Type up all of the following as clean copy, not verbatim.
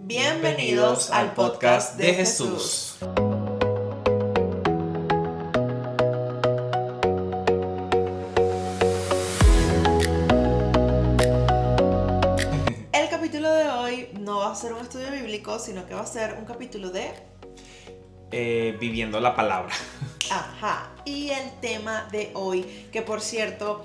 Bienvenidos al podcast de Jesús. El capítulo de hoy no va a ser un estudio bíblico, sino que va a ser un capítulo de... viviendo la palabra. Ajá, y el tema de hoy, que por cierto...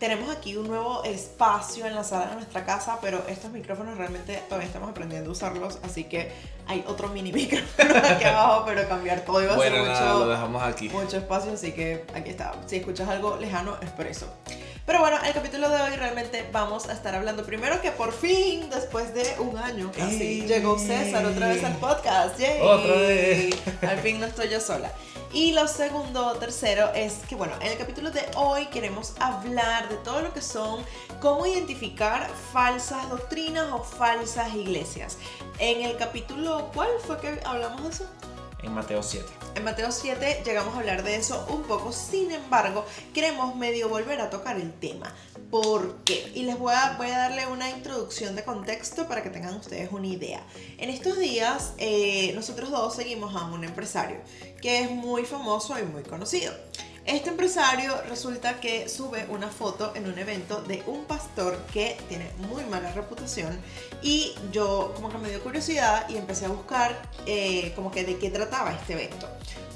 Tenemos aquí un nuevo espacio en la sala de nuestra casa, pero estos micrófonos realmente todavía estamos aprendiendo a usarlos, así que hay otro mini micrófono aquí abajo, pero cambiar todo iba a ser lo dejamos aquí. Mucho espacio, así que aquí está. Si escuchas algo lejano es por eso. Pero bueno, el capítulo de hoy realmente vamos a estar hablando primero que por fin, después de un año casi, llegó César otra vez al podcast. ¡Yay! ¡Otra vez! Al fin no estoy yo sola. Y lo tercero es que bueno, en el capítulo de hoy queremos hablar de todo lo que son cómo identificar falsas doctrinas o falsas iglesias. En el capítulo, ¿cuál fue que hablamos de eso? En Mateo 7. En Mateo 7 llegamos a hablar de eso un poco, sin embargo, queremos medio volver a tocar el tema. ¿Por qué? Y les voy a darle una introducción de contexto para que tengan ustedes una idea. En estos días, nosotros dos seguimos a un empresario que es muy famoso y muy conocido. Este empresario resulta que sube una foto en un evento de un pastor que tiene muy mala reputación y yo como que me dio curiosidad y empecé a buscar como que de qué trataba este evento.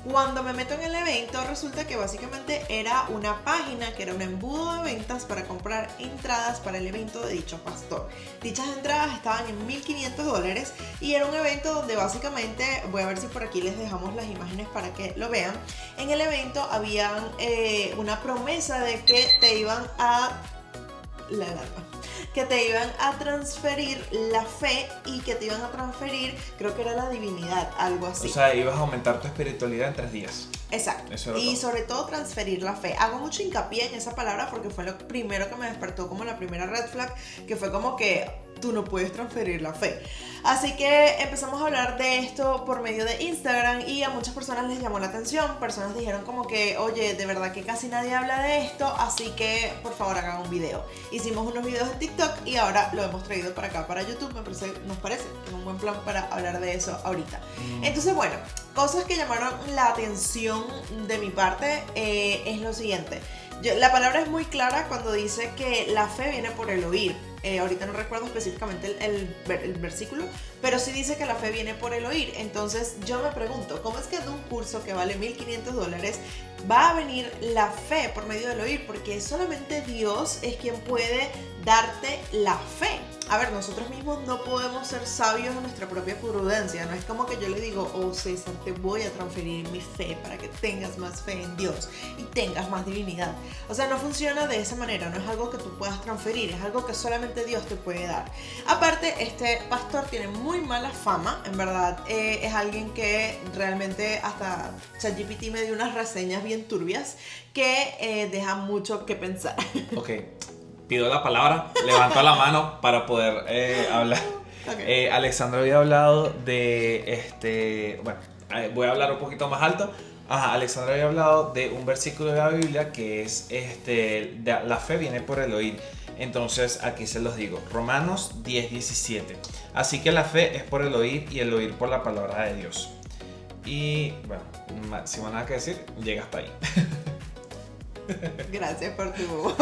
Cuando me meto en el evento resulta que básicamente era una página que era un embudo de ventas para comprar entradas para el evento de dicho pastor. Dichas entradas estaban en $1,500 y era un evento donde básicamente, voy a ver si por aquí les dejamos las imágenes para que lo vean. En el evento había una promesa de que te iban a transferir la fe y que te iban a transferir, creo que era la divinidad, algo así. O sea, ibas a aumentar tu espiritualidad en 3 días. Exacto. Y sobre todo transferir la fe. Hago mucho hincapié en esa palabra porque fue lo primero que me despertó como la primera red flag, que fue como que tú no puedes transferir la fe. Así que empezamos a hablar de esto por medio de Instagram y a muchas personas les llamó la atención. Personas dijeron como que, oye, de verdad que casi nadie habla de esto, así que por favor hagan un video. Hicimos unos videos en TikTok y ahora lo hemos traído para acá, para YouTube. Nos parece que es un buen plan para hablar de eso ahorita. Entonces, bueno, cosas que llamaron la atención de mi parte es lo siguiente. La palabra es muy clara cuando dice que la fe viene por el oír. Ahorita no recuerdo específicamente el versículo, pero sí dice que la fe viene por el oír. Entonces yo me pregunto, ¿cómo es que de un curso que vale $1,500 va a venir la fe por medio del oír? Porque solamente Dios es quien puede darte la fe. A ver, nosotros mismos no podemos ser sabios en nuestra propia prudencia. No es como que yo le digo, oh César, te voy a transferir mi fe para que tengas más fe en Dios y tengas más divinidad. O sea, no funciona de esa manera. No es algo que tú puedas transferir, es algo que solamente Dios te puede dar. Aparte, este pastor tiene muy mala fama. En verdad, es alguien que realmente hasta ChatGPT me dio unas reseñas bien turbias que dejan mucho que pensar. Ok. Pido la palabra, levanto la mano para poder hablar. Okay. Alexandra había hablado de voy a hablar un poquito más alto. Alexandra había hablado de un versículo de la Biblia que es la fe viene por el oír. Entonces aquí se los digo, Romanos 10:17. Así que la fe es por el oír y el oír por la palabra de Dios. Y bueno, sin más nada que decir, llega hasta ahí. Gracias por tu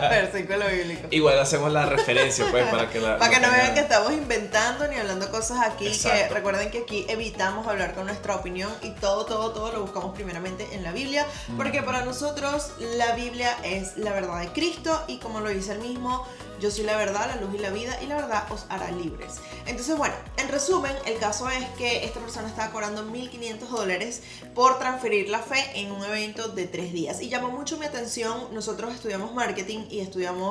versículo bíblico. Igual hacemos la referencia, pues, para que no vean que estamos inventando ni hablando cosas aquí. Exacto. Que recuerden que aquí evitamos hablar con nuestra opinión y todo lo buscamos primeramente en la Biblia, porque para nosotros la Biblia es la verdad de Cristo y como lo dice él mismo, yo soy la verdad, la luz y la vida, y la verdad os hará libres. Entonces, bueno, en resumen, el caso es que esta persona estaba cobrando $1,500 por transferir la fe en un evento de 3 días. Y llamó mucho mi atención. Nosotros estudiamos marketing y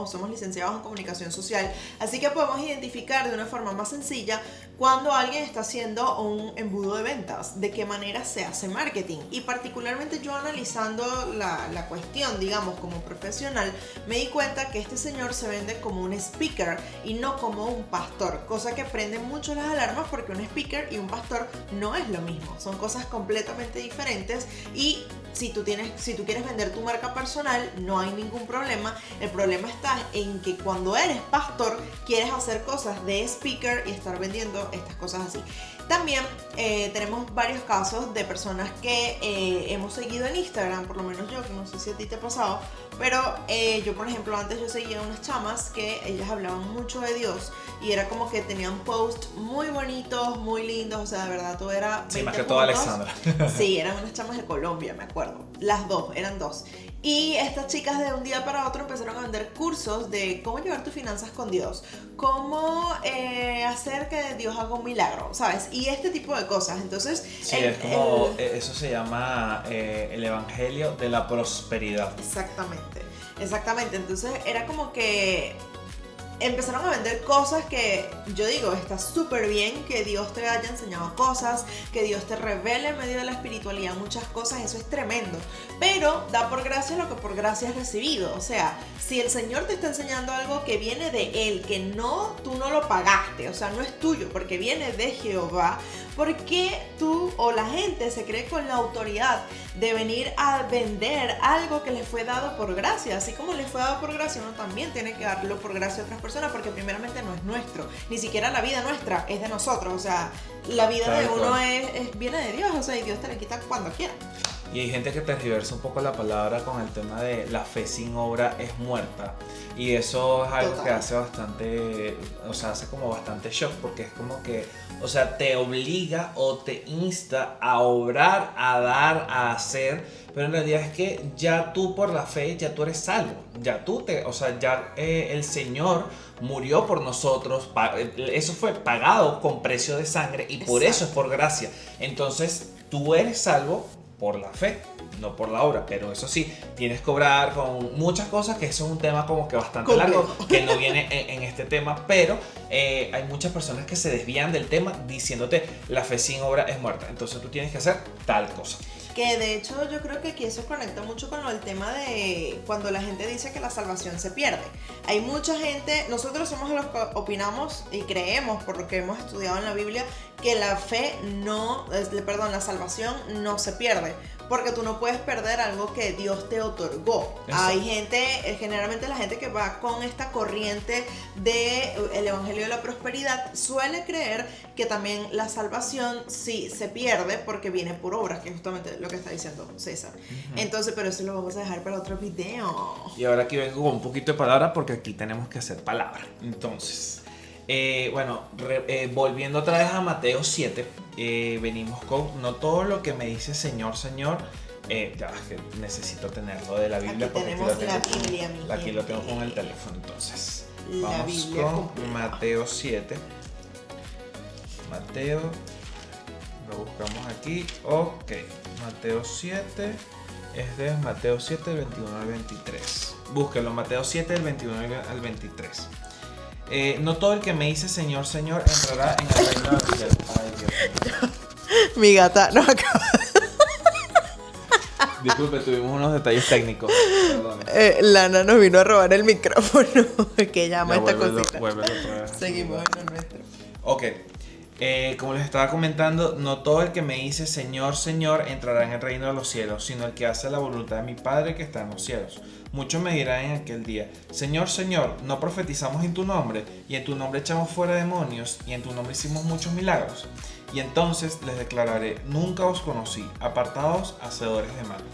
somos licenciados en comunicación social, así que podemos identificar de una forma más sencilla cuando alguien está haciendo un embudo de ventas, de qué manera se hace marketing. Y particularmente yo analizando la cuestión, digamos, como profesional, me di cuenta que este señor se vende como un speaker y no como un pastor, cosa que prende mucho las alarmas porque un speaker y un pastor no es lo mismo, son cosas completamente diferentes y si tú quieres vender tu marca personal, no hay ningún problema. El problema está en que cuando eres pastor, quieres hacer cosas de speaker y estar vendiendo estas cosas así. También tenemos varios casos de personas que hemos seguido en Instagram, por lo menos yo, que no sé si a ti te ha pasado, pero yo, por ejemplo, antes yo seguía unas chamas que ellas hablaban mucho de Dios y era como que tenían posts muy bonitos, muy lindos, o sea, de verdad todo era 20 sí, más que todo Alexandra. Sí, eran unas chamas de Colombia, me acuerdo. Las dos, eran dos. Y estas chicas de un día para otro empezaron a vender cursos de cómo llevar tus finanzas con Dios, cómo hacer que Dios haga un milagro, ¿sabes? Y este tipo de cosas. Entonces, sí, es como, eso se llama el evangelio de la prosperidad. Exactamente. Entonces era como que empezaron a vender cosas que yo digo, está súper bien que Dios te haya enseñado cosas, que Dios te revele en medio de la espiritualidad muchas cosas, eso es tremendo, pero da por gracia lo que por gracia has recibido. O sea, si el Señor te está enseñando algo que viene de Él, que tú no lo pagaste, o sea, no es tuyo, porque viene de Jehová, ¿por qué tú o la gente se cree con la autoridad de venir a vender algo que le fue dado por gracia? Así como le fue dado por gracia, uno también tiene que darlo por gracia a otras personas, porque primeramente no es nuestro, ni siquiera la vida nuestra es de nosotros, o sea, la vida de uno viene de Dios, o sea, y Dios te la quita cuando quiera. Y hay gente que tergiversa un poco la palabra con el tema de la fe sin obra es muerta. Y eso es algo que hace bastante, o sea, hace como bastante shock, porque es como que, o sea, te obliga o te insta a obrar, a dar, a hacer, pero en realidad es que ya tú por la fe, ya tú eres salvo, ya el Señor murió por nosotros, eso fue pagado con precio de sangre y por eso es por gracia. Entonces tú eres salvo por la fe, no por la obra, pero eso sí, tienes que obrar con muchas cosas, que eso es un tema como que bastante largo, que no viene en este tema, pero hay muchas personas que se desvían del tema diciéndote la fe sin obra es muerta, entonces tú tienes que hacer tal cosa. Que de hecho yo creo que aquí eso conecta mucho con el tema de cuando la gente dice que la salvación se pierde. Hay mucha gente, nosotros somos los que opinamos y creemos, por lo que hemos estudiado en la Biblia, que la salvación no se pierde, porque tú no puedes perder algo que Dios te otorgó. Eso. Hay gente, generalmente la gente que va con esta corriente del evangelio de la prosperidad suele creer que también la salvación sí se pierde porque viene por obras, que es justamente lo que está diciendo César. Uh-huh. Entonces, pero eso lo vamos a dejar para otro video. Y ahora aquí vengo con un poquito de palabra porque aquí tenemos que hacer palabra. Entonces, volviendo otra vez a Mateo 7, venimos con no todo lo que me dice Señor, Señor. Ya es que necesito tenerlo de la Biblia. Aquí tenemos la Biblia, aquí lo tengo con el teléfono, entonces. La vamos Biblia con completa. Mateo 7. Mateo, lo buscamos aquí. Ok, Mateo 7. Es de Mateo 7, del 21 al 23. Búsquenlo, Mateo 7, del 21 al 23. No todo el que me dice Señor, Señor entrará en el reino de los cielos. Ay, Dios mío. Mi gata no acaba. Disculpe, tuvimos unos detalles técnicos. Lana nos vino a robar el micrófono. Que llama esta cosita. Vuélvelo, Seguimos en lo nuestro. Ok. Como les estaba comentando, no todo el que me dice Señor, Señor entrará en el reino de los cielos, sino el que hace la voluntad de mi Padre que está en los cielos. Muchos me dirán en aquel día: Señor, Señor, ¿no profetizamos en tu nombre? Y en tu nombre echamos fuera demonios, y en tu nombre hicimos muchos milagros. Y entonces les declararé: nunca os conocí, apartados, hacedores de mal.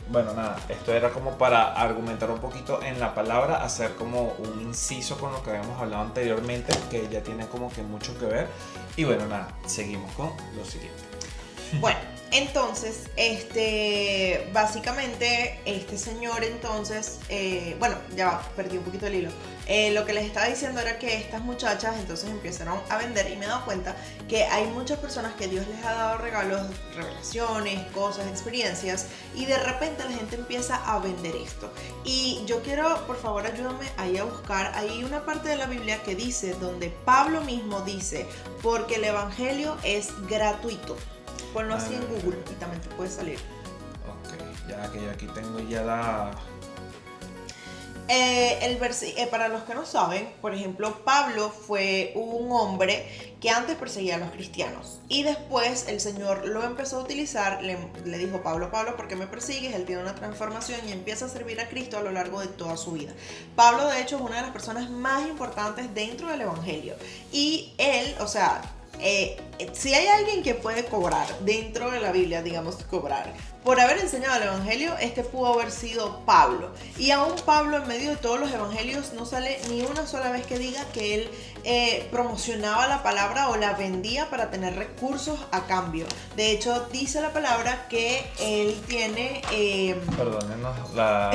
Bueno, nada, esto era como para argumentar un poquito en la palabra, hacer como un inciso con lo que habíamos hablado anteriormente, que ya tiene como que mucho que ver. Y bueno, nada, seguimos con lo siguiente. Bueno, entonces, básicamente, este señor entonces, perdí un poquito el hilo. Lo que les estaba diciendo era que estas muchachas entonces empezaron a vender y me he dado cuenta que hay muchas personas que Dios les ha dado regalos, revelaciones, cosas, experiencias, y de repente la gente empieza a vender esto. Y yo quiero, por favor, ayúdame ahí a buscar, hay una parte de la Biblia que dice, donde Pablo mismo dice, porque el evangelio es gratuito. Ponlo así en Google y también te puede salir. Ok, ya que yo aquí tengo ya la... Para los que no saben, por ejemplo, Pablo fue un hombre que antes perseguía a los cristianos y después el Señor lo empezó a utilizar, le dijo: Pablo, ¿por qué me persigues? Él tiene una transformación y empieza a servir a Cristo a lo largo de toda su vida. Pablo, de hecho, es una de las personas más importantes dentro del Evangelio y él, o sea, si hay alguien que puede cobrar dentro de la Biblia, digamos cobrar, por haber enseñado el Evangelio, pudo haber sido Pablo. Y aún Pablo, en medio de todos los evangelios, no sale ni una sola vez que diga que él promocionaba la palabra o la vendía para tener recursos a cambio. De hecho, dice la palabra que él tiene... Perdónenos la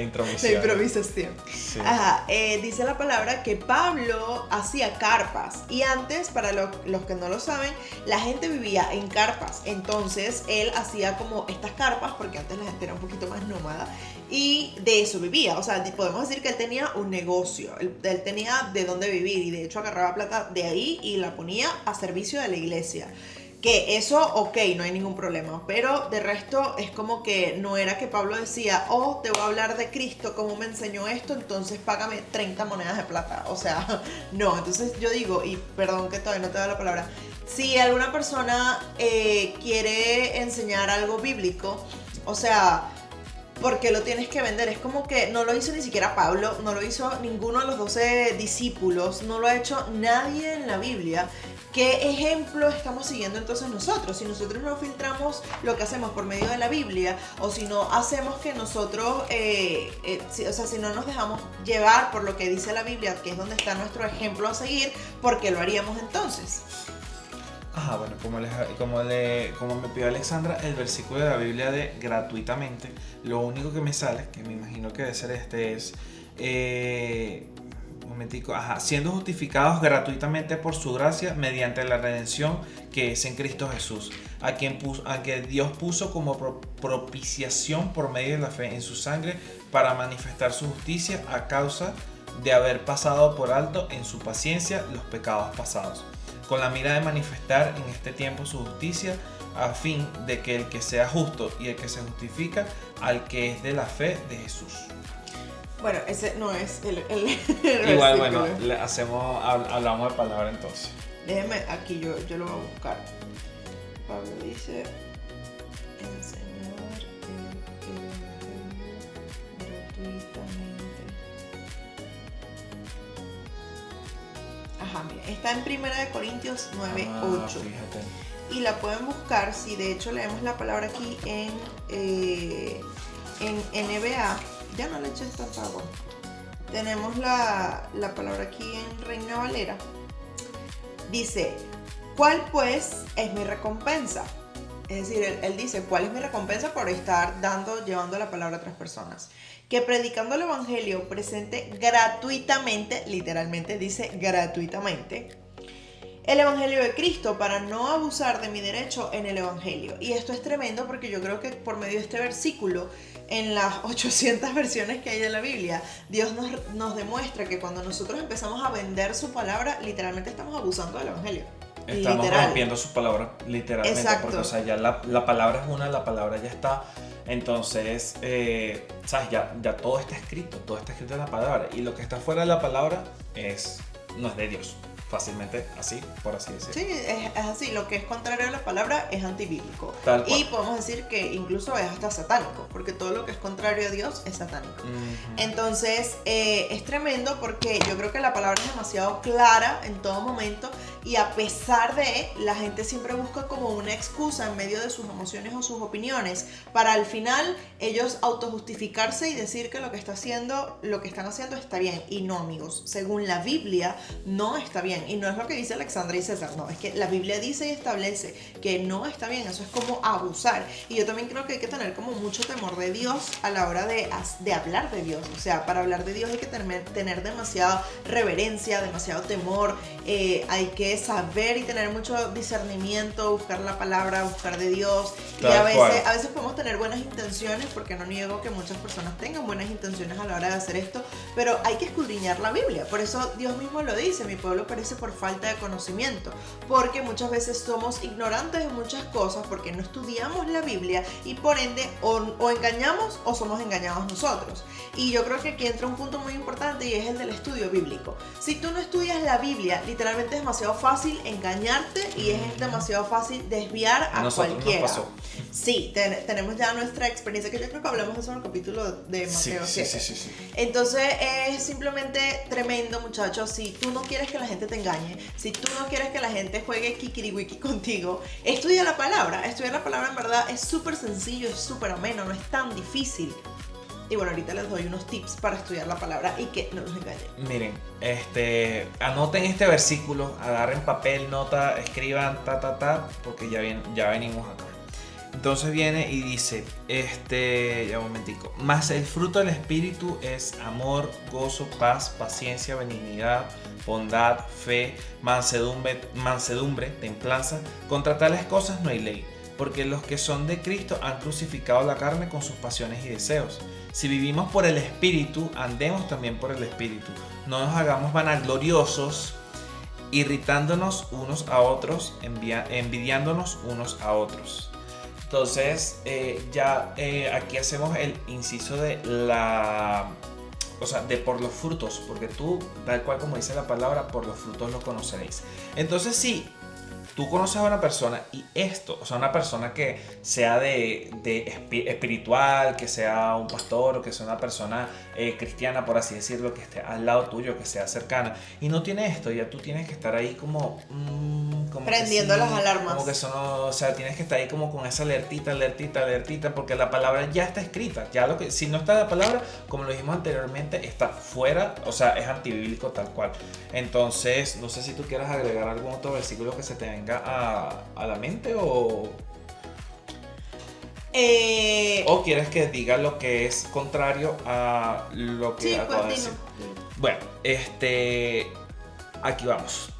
introducción. La improvisación. Sí. Ajá, dice la palabra que Pablo hacía carpas. Y antes, para los que no lo saben, la gente vivía en carpas. Entonces, él hacía como estas carpas, porque antes la gente era un poquito más nómada, y de eso vivía. O sea, podemos decir que él tenía un negocio, él tenía de dónde vivir, y de hecho agarraba plata de ahí y la ponía a servicio de la iglesia. Que eso, ok, no hay ningún problema, pero de resto es como que no era que Pablo decía: oh, te voy a hablar de Cristo, como me enseñó esto, entonces págame 30 monedas de plata. O sea, no. Entonces yo digo, y perdón que todavía no te doy la palabra, si alguna persona quiere enseñar algo bíblico, o sea, ¿por qué lo tienes que vender? Es como que no lo hizo ni siquiera Pablo, no lo hizo ninguno de los 12 discípulos, no lo ha hecho nadie en la Biblia. ¿Qué ejemplo estamos siguiendo entonces nosotros? Si nosotros no filtramos lo que hacemos por medio de la Biblia, o si no hacemos que nosotros, si no nos dejamos llevar por lo que dice la Biblia, que es donde está nuestro ejemplo a seguir, ¿por qué lo haríamos entonces? Ajá, bueno, como me pidió Alexandra, el versículo de la Biblia de gratuitamente, lo único que me sale, que me imagino que debe ser es... siendo justificados gratuitamente por su gracia mediante la redención que es en Cristo Jesús, a quien Dios puso como propiciación por medio de la fe en su sangre para manifestar su justicia a causa de haber pasado por alto en su paciencia los pecados pasados, con la mira de manifestar en este tiempo su justicia, a fin de que el que sea justo y el que se justifica al que es de la fe de Jesús. Bueno, ese no es el igual, versículo. bueno, hablamos de palabra entonces. Déjeme, aquí yo lo voy a buscar. Pablo dice: enseñar el Evangelio gratuitamente. Ajá, mira, está en 1 Corintios 9:8. Fíjate. Y la pueden buscar, si de hecho leemos la palabra aquí en NBA. Ya no le eché tanta agua. Tenemos la palabra aquí en Reina Valera. Dice: ¿cuál pues es mi recompensa? Es decir, él dice: ¿cuál es mi recompensa por estar llevando la palabra a otras personas? Que predicando el Evangelio presente gratuitamente, literalmente dice gratuitamente, el Evangelio de Cristo, para no abusar de mi derecho en el Evangelio. Y esto es tremendo, porque yo creo que por medio de este versículo, en las 800 versiones que hay de la Biblia, Dios nos demuestra que cuando nosotros empezamos a vender su palabra, literalmente estamos abusando del Evangelio. Estamos rompiendo su palabra, literalmente. Exacto. Porque, o sea, ya la palabra es una, la palabra ya está. Entonces, ¿sabes? Ya todo está escrito en la palabra. Y lo que está fuera de la palabra no es de Dios. Fácilmente así, por así decirlo. Sí, es así. Lo que es contrario a la palabra es antibíblico. Tal cual. Y podemos decir que incluso es hasta satánico, porque todo lo que es contrario a Dios es satánico. Uh-huh. Entonces, es tremendo, porque yo creo que la palabra es demasiado clara en todo momento, y a pesar de, la gente siempre busca como una excusa en medio de sus emociones o sus opiniones, para al final ellos autojustificarse y decir que lo que están haciendo está bien. Y no, amigos, según la Biblia no está bien. Y no es lo que dice Alexandra y César, no, es que la Biblia dice y establece que no está bien. Eso es como abusar. Y yo también creo que hay que tener como mucho temor de Dios a la hora de hablar de Dios. O sea, para hablar de Dios hay que tener demasiada reverencia, demasiado temor, hay que que saber y tener mucho discernimiento, buscar la palabra, buscar de Dios. Tal y a cual. veces podemos tener buenas intenciones, porque no niego que muchas personas tengan buenas intenciones a la hora de hacer esto, pero hay que escudriñar la Biblia. Por eso Dios mismo lo dice, mi pueblo perece por falta de conocimiento, porque muchas veces somos ignorantes de muchas cosas porque no estudiamos la Biblia y por ende o engañamos o somos engañados nosotros. Y yo creo que aquí entra un punto muy importante y es el del estudio bíblico. Si tú no estudias la Biblia, literalmente es demasiado fácil engañarte y es demasiado fácil desviar a cualquiera. Nos pasó. Sí, tenemos ya nuestra experiencia, que yo creo que hablamos de eso en el capítulo de Mateo 7. Sí. Entonces es simplemente tremendo, muchachos. Si tú no quieres que la gente te engañe, si tú no quieres que la gente juegue kikiriwiki contigo, estudia la palabra. Estudiar la palabra en verdad es súper sencillo, es súper ameno, no es tan difícil. Y bueno, ahorita les doy unos tips para estudiar la palabra y que no los engañen. Miren, anoten este versículo, agarren papel, nota, escriban, porque ya venimos acá. Entonces viene y dice, ya un momentico, mas el fruto del Espíritu es amor, gozo, paz, paciencia, benignidad, bondad, fe, mansedumbre, templanza. Contra tales cosas no hay ley, porque los que son de Cristo han crucificado la carne con sus pasiones y deseos. Si vivimos por el Espíritu, andemos también por el Espíritu. No nos hagamos vanagloriosos, irritándonos unos a otros, envidiándonos unos a otros. Entonces, aquí hacemos el inciso de de por los frutos, porque tú, tal cual como dice la palabra, por los frutos los conoceréis. Entonces, sí, tú conoces a una persona y una persona que sea de espiritual, que sea un pastor o que sea una persona cristiana, por así decirlo, que esté al lado tuyo, que sea cercana y no tiene esto, ya tú tienes que estar ahí como prendiendo las alarmas. Como que tienes que estar ahí como con esa alertita, porque la palabra ya está escrita. Si no está la palabra, como lo dijimos anteriormente, está fuera, es antibíblico tal cual. Entonces, no sé si tú quieras agregar algún otro versículo que se te venga a la mente o quieres que diga lo que es contrario a lo que acabo de decir. Bueno, aquí vamos.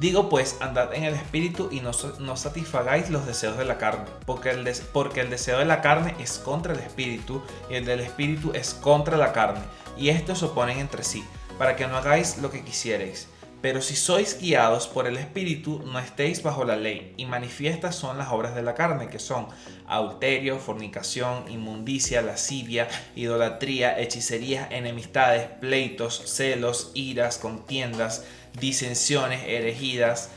Digo pues, andad en el Espíritu y no satisfagáis los deseos de la carne, porque el deseo de la carne es contra el Espíritu y el del Espíritu es contra la carne, y estos se oponen entre sí, para que no hagáis lo que quisierais. Pero si sois guiados por el Espíritu, no estéis bajo la ley, y manifiestas son las obras de la carne, que son adulterio, fornicación, inmundicia, lascivia, idolatría, hechicerías, enemistades, pleitos, celos, iras, contiendas, disensiones, herejías,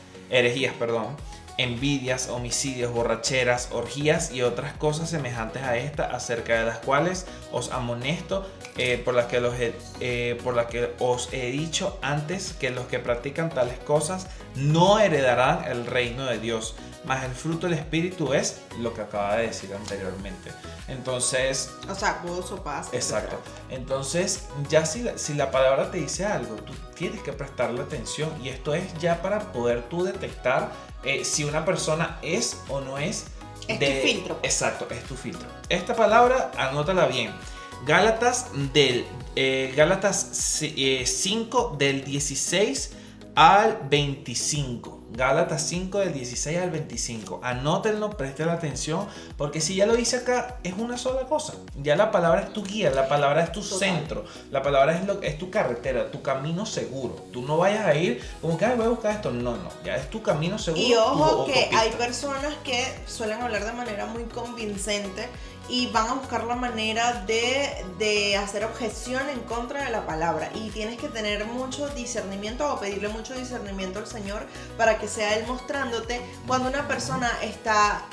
envidias, homicidios, borracheras, orgías y otras cosas semejantes a esta, acerca de las cuales os amonesto, por las que os he dicho antes, que los que practican tales cosas no heredarán el reino de Dios. Mas el fruto del Espíritu es lo que acaba de decir anteriormente. Entonces, gozo, paz. Exacto. Entonces, ya si la palabra te dice algo, tú tienes que prestarle atención, y esto es ya para poder tú detectar si una persona es o no es. Tu filtro. Exacto, es tu filtro. Esta palabra, anótala bien. Gálatas 5 del 16 al 25. Gálatas 5 del 16 al 25. Anótenlo, presten atención, porque si ya lo dice acá, es una sola cosa. Ya la palabra es tu guía, la palabra es tu centro, la palabra es tu carretera, tu camino seguro. Tú no vayas a ir como que voy a buscar esto. No, ya es tu camino seguro. Y ojo que hay personas que suelen hablar de manera muy convincente y van a buscar la manera de hacer objeción en contra de la palabra, y tienes que tener mucho discernimiento o pedirle mucho discernimiento al Señor para que sea Él mostrándote cuando una persona está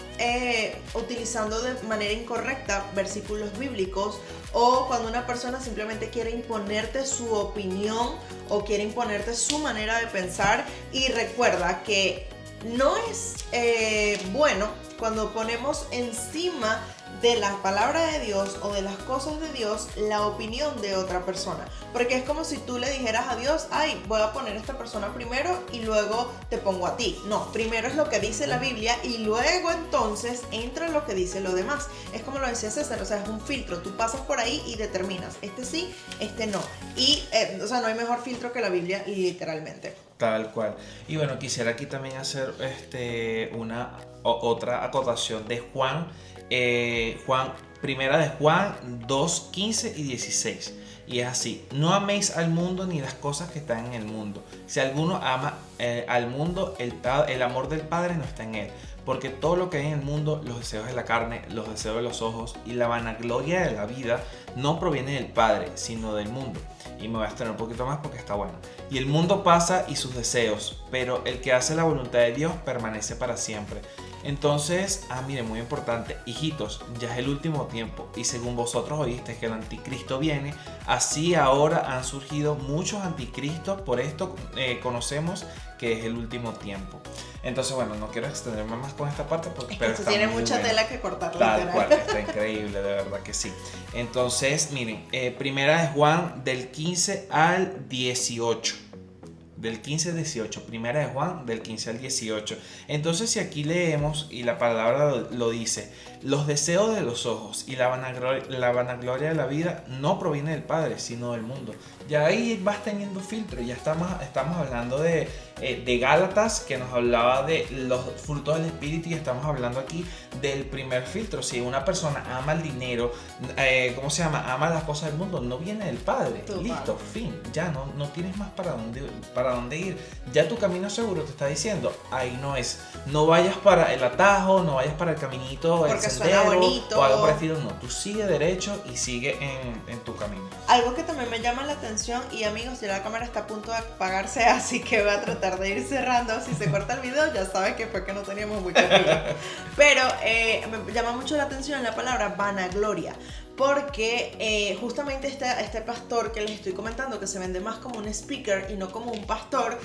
utilizando de manera incorrecta versículos bíblicos, o cuando una persona simplemente quiere imponerte su opinión o quiere imponerte su manera de pensar. Y recuerda que no es bueno cuando ponemos encima de la palabra de Dios o de las cosas de Dios la opinión de otra persona. Porque es como si tú le dijeras a Dios, ay, voy a poner a esta persona primero y luego te pongo a ti. No, primero es lo que dice la Biblia y luego entonces entra lo que dice lo demás. Es como lo decía César, o sea, es un filtro. Tú pasas por ahí y determinas, este sí, este no. Y, o sea, no hay mejor filtro que la Biblia, literalmente. Tal cual. Y bueno, quisiera aquí también hacer otra acotación de Juan. Primera de Juan 2, 15 y 16. Y es así: no améis al mundo ni las cosas que están en el mundo. Si alguno ama al mundo, el amor del Padre no está en él. Porque todo lo que hay en el mundo, los deseos de la carne, los deseos de los ojos y la vanagloria de la vida, no proviene del Padre, sino del mundo. Y me voy a extender un poquito más porque está bueno. Y el mundo pasa y sus deseos, pero el que hace la voluntad de Dios permanece para siempre. Entonces, miren, muy importante, hijitos, ya es el último tiempo, y según vosotros oísteis que el anticristo viene, así ahora han surgido muchos anticristos, por esto conocemos que es el último tiempo. Entonces, bueno, no quiero extenderme más con esta parte porque pero tiene mucha bueno. Tela que cortar. Tal cual, está increíble, de verdad que sí. Entonces, miren, primera de Juan del 15 al 18. Del 15 al 18, primera de Juan del 15 al 18. Entonces, si aquí leemos y la palabra lo dice, los deseos de los ojos y la vanagloria de la vida no proviene del Padre, sino del mundo. Ya ahí vas teniendo filtro, ya estamos hablando de Gálatas, que nos hablaba de los frutos del Espíritu, y estamos hablando aquí del primer filtro. Si una persona ama el dinero, ama las cosas del mundo, no viene del Padre. Total. Listo, fin, ya no tienes más para dónde ir. Ya tu camino seguro te está diciendo, ahí no es. No vayas para el atajo, no vayas para el caminito, el porque sendero, suena bonito o algo por el estilo. No, tú sigue derecho y sigue en tu camino. Algo que también me llama la atención, y amigos, ya la cámara está a punto de apagarse, así que voy a tratar de ir cerrando. Si se corta el video, ya sabes que fue que no teníamos mucha pila. Pero me llama mucho la atención la palabra vanagloria, porque justamente este pastor que les estoy comentando, que se vende más como un speaker y no como un pastor,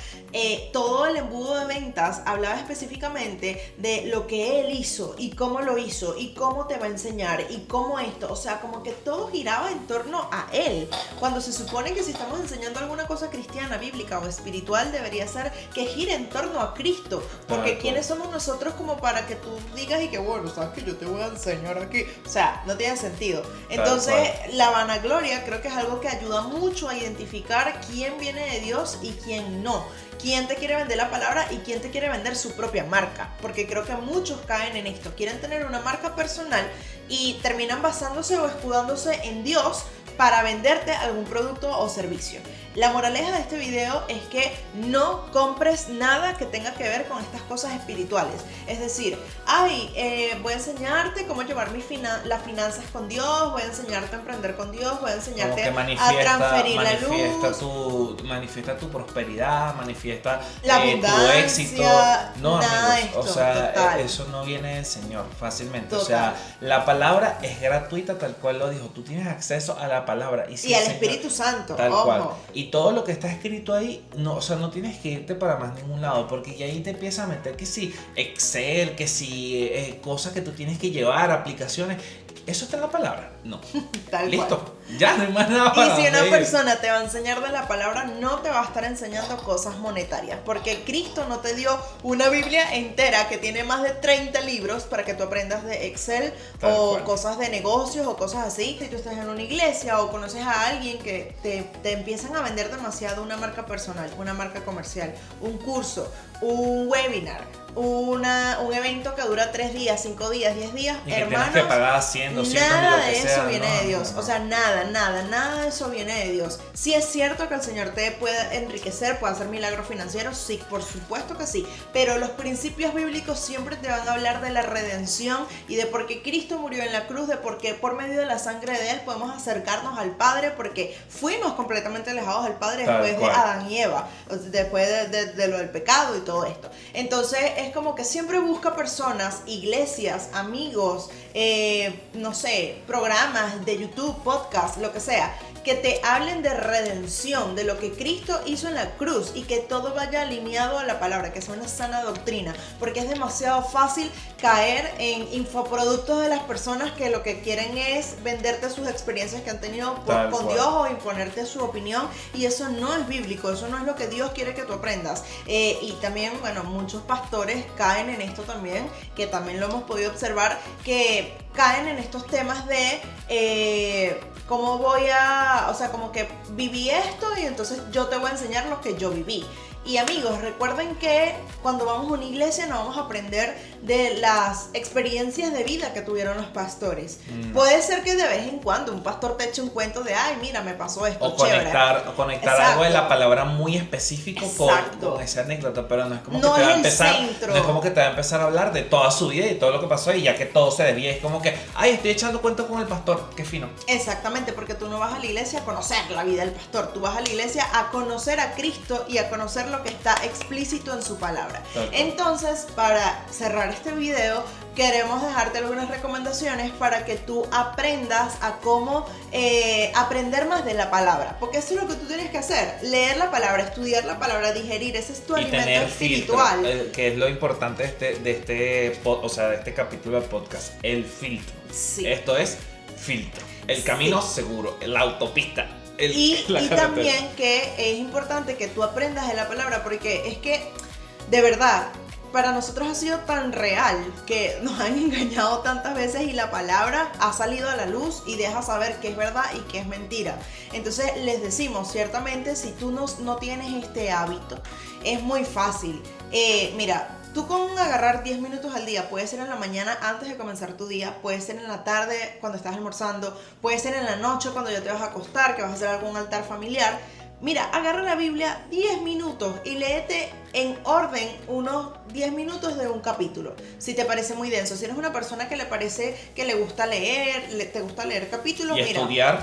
todo el embudo de ventas hablaba específicamente de lo que él hizo y cómo lo hizo y cómo te va a enseñar y cómo esto, o sea, como que todo giraba en torno a él, cuando se supone que si estamos enseñando alguna cosa cristiana, bíblica o espiritual, debería ser que gire en torno a Cristo, porque ¿quiénes somos nosotros como para que tú digas y que bueno, sabes que yo te voy a enseñar aquí? O sea, no tiene sentido. Entonces, la vanagloria creo que es algo que ayuda mucho a identificar quién viene de Dios y quién no. Quién te quiere vender la palabra y quién te quiere vender su propia marca. Porque creo que muchos caen en esto. Quieren tener una marca personal y terminan basándose o escudándose en Dios para venderte algún producto o servicio. La moraleja de este video es que no compres nada que tenga que ver con estas cosas espirituales. Es decir, voy a enseñarte cómo llevar las finanzas con Dios, voy a enseñarte a emprender con Dios, voy a enseñarte a transferir la luz. Manifiesta tu prosperidad, manifiesta la tu éxito. No, nada amigos, esto, o sea, total. eso no viene del Señor fácilmente. Total. O sea, la palabra es gratuita tal cual lo dijo. Tú tienes acceso a la palabra. Y al Espíritu Santo, tal ojo. cual. Y todo lo que está escrito ahí, no tienes que irte para más ningún lado, porque ya ahí te empieza a meter que si Excel, que si cosas que tú tienes que llevar, aplicaciones. ¿Eso está en la palabra? No. Tal Listo. cual. Ya no hay más nada para Y si una ir. persona te va a enseñar de la palabra, no te va a estar enseñando cosas monetarias, porque Cristo no te dio una Biblia entera que tiene más de 30 libros para que tú aprendas de Excel Tal o cual. cosas de negocios o cosas así. Si tú estás en una iglesia o conoces a alguien que te empiezan a vender demasiado una marca personal, una marca comercial, un curso, un webinar, un evento que dura 3 días, 5 días, 10 días, Y que hermanos, tienes que pagar 100, 200, nada lo que de eso sea, viene no, de Dios. no. O sea, nada de eso viene de Dios. Sí es cierto que el Señor te puede enriquecer, puede hacer milagros financieros, sí, por supuesto que sí, pero los principios bíblicos siempre te van a hablar de la redención y de por qué Cristo murió en la cruz, de por qué por medio de la sangre de Él podemos acercarnos al Padre, porque fuimos completamente alejados del Padre después de Adán y Eva, después de lo del pecado y todo esto. Entonces es como que siempre busca personas, iglesias, amigos, no sé, programas de YouTube, podcast, lo que sea, que te hablen de redención, de lo que Cristo hizo en la cruz y que todo vaya alineado a la palabra, que sea una sana doctrina, porque es demasiado fácil caer en infoproductos de las personas que lo que quieren es venderte sus experiencias que han tenido con Dios o imponerte su opinión, y eso no es bíblico, eso no es lo que Dios quiere que tú aprendas. Y también, bueno, muchos pastores caen en esto también, que también lo hemos podido observar, que caen en estos temas de cómo voy a, o sea, como que viví esto y entonces yo te voy a enseñar lo que yo viví. Y amigos, recuerden que cuando vamos a una iglesia no vamos a aprender de las experiencias de vida que tuvieron los pastores. Puede ser que de vez en cuando un pastor te eche un cuento de, ay, mira, me pasó esto, o conectar algo de la palabra muy específico con esa anécdota, pero no es como que te va a empezar, no es como que te va a empezar a hablar de toda su vida y todo lo que pasó, y ya que todo se desvía, es como que, ay, estoy echando cuentos con el pastor, qué fino. Exactamente, porque tú no vas a la iglesia a conocer la vida del pastor, tú vas a la iglesia a conocer a Cristo y a conocer lo que está explícito en su palabra. Entonces, para cerrar este video, queremos dejarte algunas recomendaciones para que tú aprendas a cómo aprender más de la palabra, porque eso es lo que tú tienes que hacer: leer la palabra, estudiar la palabra, digerir. Ese es tu alimento espiritual. Filtro, que es lo importante de este capítulo del podcast, el filtro. Sí. Esto es filtro, el camino seguro, la autopista. Y también que es importante que tú aprendas de la palabra, porque es que, de verdad, para nosotros ha sido tan real que nos han engañado tantas veces, y la palabra ha salido a la luz y deja saber qué es verdad y qué es mentira. Entonces les decimos, ciertamente, si tú no tienes este hábito, es muy fácil. Mira, tú con agarrar 10 minutos al día, puede ser en la mañana antes de comenzar tu día, puede ser en la tarde cuando estás almorzando, puede ser en la noche cuando ya te vas a acostar, que vas a hacer algún altar familiar. Mira, agarra la Biblia 10 minutos y léete en orden unos 10 minutos de un capítulo, si te parece muy denso. Si eres una persona que le parece que le gusta leer, te gusta leer capítulos, y mira, estudiar